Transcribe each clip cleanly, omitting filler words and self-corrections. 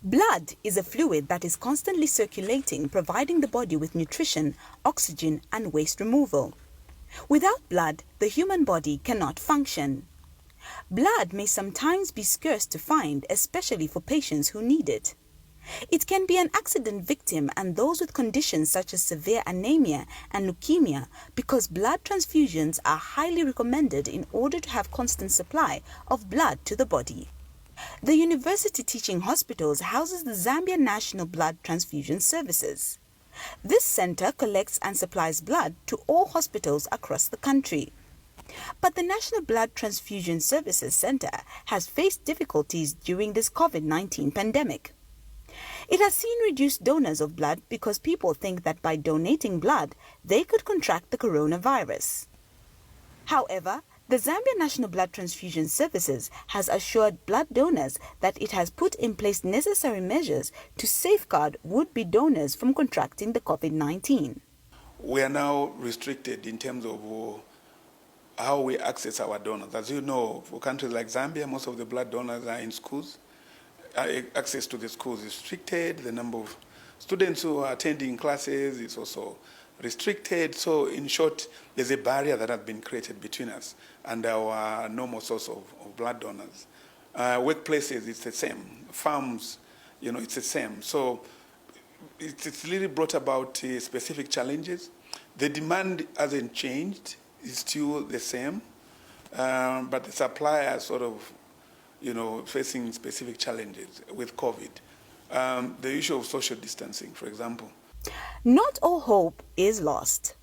Blood is a fluid that is constantly circulating, providing the body with nutrition, oxygen, and waste removal. Without blood, the human body cannot function. Blood may sometimes be scarce to find, especially for patients who need it. It can be an accident victim and those with conditions such as severe anemia and leukemia, because blood transfusions are highly recommended in order to have constant supply of blood to the body. The University Teaching Hospitals houses the Zambia National Blood Transfusion Services. This center collects and supplies blood to all hospitals across the country. But the National Blood Transfusion Services Center has faced difficulties during this COVID-19 pandemic. It has seen reduced donors of blood because people think that by donating blood, they could contract the coronavirus. However, the Zambia National Blood Transfusion Services has assured blood donors that it has put in place necessary measures to safeguard would-be donors from contracting the COVID-19. We are now restricted in terms of how we access our donors. As you know, for countries like Zambia, most of the blood donors are in schools. Access to the schools is restricted. The number of students who are attending classes is also restricted. So in short, there's a barrier that has been created between us and our normal source of blood donors. Workplaces, it's the same. Farms, it's the same. So it's really brought about specific challenges. The demand hasn't changed. It's still the same. But the supply are sort of, facing specific challenges with COVID. The issue of social distancing, for example. Not all hope is lost.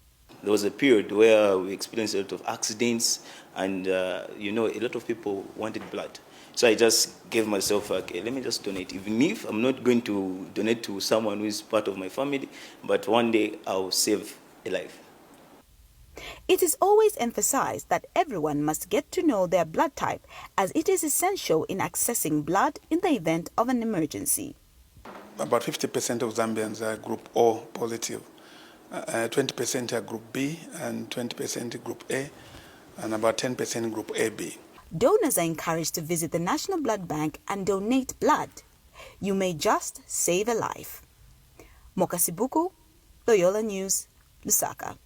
There was a period where we experienced a lot of accidents and, a lot of people wanted blood. So I just gave myself, okay, let me just donate. Even if I'm not going to donate to someone who is part of my family, but one day I'll save a life. It is always emphasized that everyone must get to know their blood type, as it is essential in accessing blood in the event of an emergency. About 50% of Zambians are group O positive, 20% are group B, and 20% group A, and about 10% group AB. Donors are encouraged to visit the National Blood Bank and donate blood. You may just save a life. Mokasibuku, Loyola News, Lusaka.